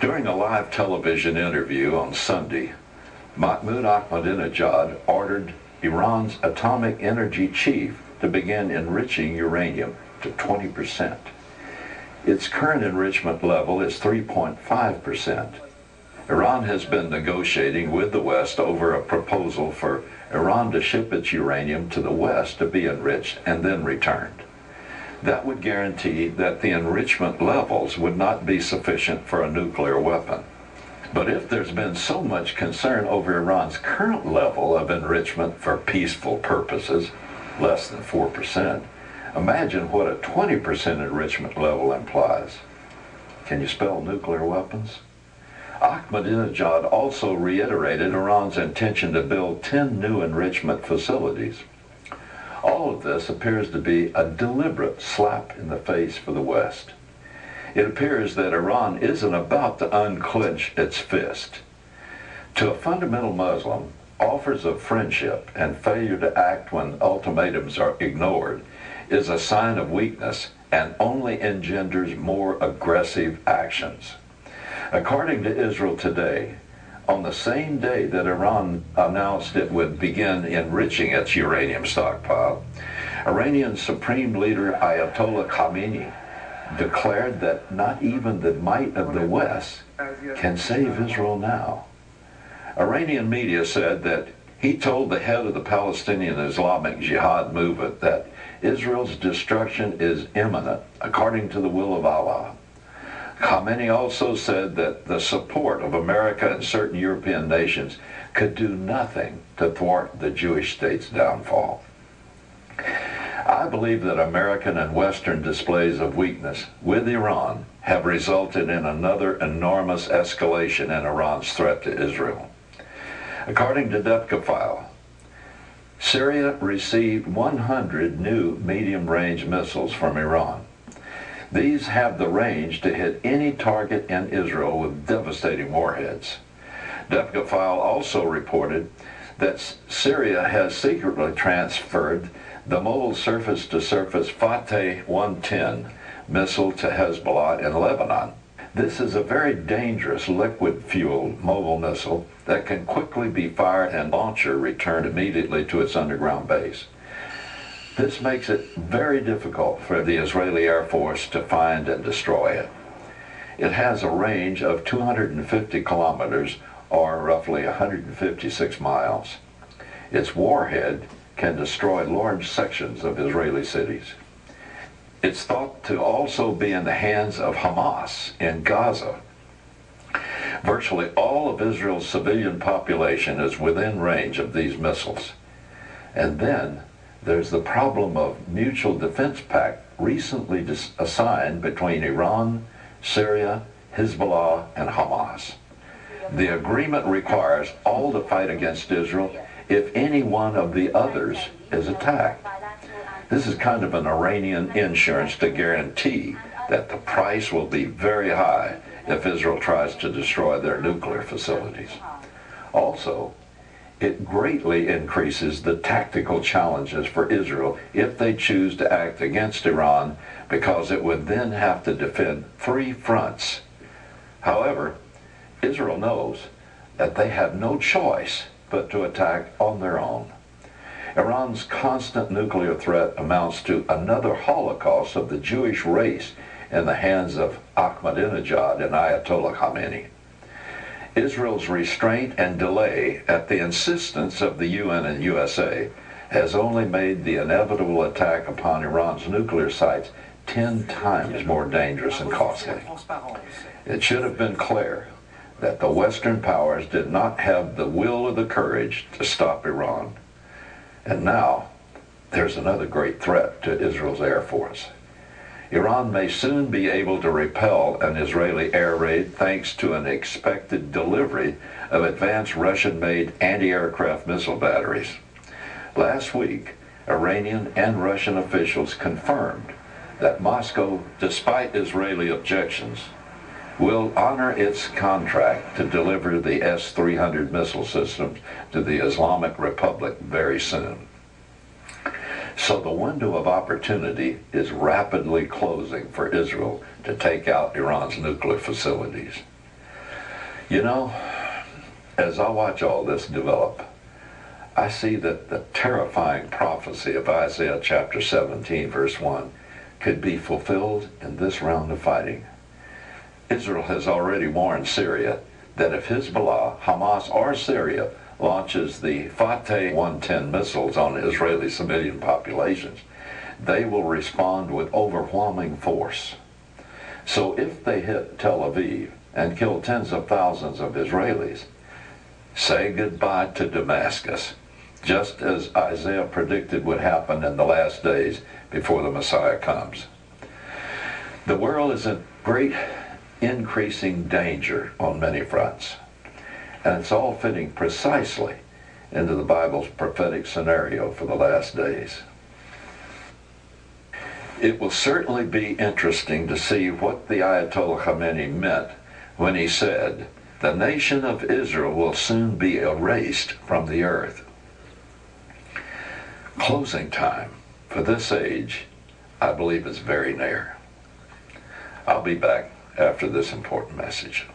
During a live television interview on Sunday, Mahmoud Ahmadinejad ordered Iran's atomic energy chief to begin enriching uranium to 20%. Its current enrichment level is 3.5%. Iran has been negotiating with the West over a proposal for Iran to ship its uranium to the West to be enriched and then returned. That would guarantee that the enrichment levels would not be sufficient for a nuclear weapon. But if there's been so much concern over Iran's current level of enrichment for peaceful purposes, less than 4%, imagine what a 20% enrichment level implies. Can you spell nuclear weapons? Ahmadinejad also reiterated Iran's intention to build 10 new enrichment facilities. All of this appears to be a deliberate slap in the face for the West. It appears that Iran isn't about to unclench its fist. To a fundamental Muslim, offers of friendship and failure to act when ultimatums are ignored is a sign of weakness and only engenders more aggressive actions. According to Israel Today, on the same day that Iran announced it would begin enriching its uranium stockpile, Iranian Supreme Leader Ayatollah Khamenei declared that not even the might of the West can save Israel now. Iranian media said that he told the head of the Palestinian Islamic Jihad movement that Israel's destruction is imminent according to the will of Allah. Khamenei also said that the support of America and certain European nations could do nothing to thwart the Jewish state's downfall. I believe that American and Western displays of weakness with Iran have resulted in another enormous escalation in Iran's threat to Israel. According to Depka File, Syria received 100 new medium-range missiles from Iran. These have the range to hit any target in Israel with devastating warheads. Depka File also reported that Syria has secretly transferred the mobile surface-to-surface Fateh 110 missile to Hezbollah in Lebanon. This is a very dangerous liquid-fueled mobile missile that can quickly be fired and launcher returned immediately to its underground base. This makes it very difficult for the Israeli Air Force to find and destroy it. It has a range of 250 kilometers, or roughly 156 miles. Its warhead can destroy large sections of Israeli cities. It's thought to also be in the hands of Hamas in Gaza. Virtually all of Israel's civilian population is within range of these missiles. And then there's the problem of mutual defense pact recently assigned between Iran, Syria, Hezbollah, and Hamas. The agreement requires all to fight against Israel if any one of the others is attacked. This is kind of an Iranian insurance to guarantee that the price will be very high if Israel tries to destroy their nuclear facilities. Also, it greatly increases the tactical challenges for Israel if they choose to act against Iran, because it would then have to defend 3 fronts. However, Israel knows that they have no choice but to attack on their own. Iran's constant nuclear threat amounts to another holocaust of the Jewish race in the hands of Ahmadinejad and Ayatollah Khamenei. Israel's restraint and delay at the insistence of the UN and USA has only made the inevitable attack upon Iran's nuclear sites 10 times more dangerous and costly. It should have been clear that the Western powers did not have the will or the courage to stop Iran. And now, there's another great threat to Israel's Air Force. Iran may soon be able to repel an Israeli air raid thanks to an expected delivery of advanced Russian-made anti-aircraft missile batteries. Last week, Iranian and Russian officials confirmed that Moscow, despite Israeli objections, will honor its contract to deliver the S-300 missile systems to the Islamic Republic very soon. So the window of opportunity is rapidly closing for Israel to take out Iran's nuclear facilities. You know, as I watch all this develop, I see that the terrifying prophecy of Isaiah chapter 17, verse 1, could be fulfilled in this round of fighting. Israel has already warned Syria that if Hezbollah, Hamas, or Syria launches the Fateh 110 missiles on Israeli civilian populations, they will respond with overwhelming force. So if they hit Tel Aviv and kill tens of thousands of Israelis, say goodbye to Damascus, just as Isaiah predicted would happen in the last days before the Messiah comes. The world is in great increasing danger on many fronts, and it's all fitting precisely into the Bible's prophetic scenario for the last days. It will certainly be interesting to see what the Ayatollah Khamenei meant when he said, "The nation of Israel will soon be erased from the earth." Closing time for this age, I believe, is very near. I'll be back after this important message.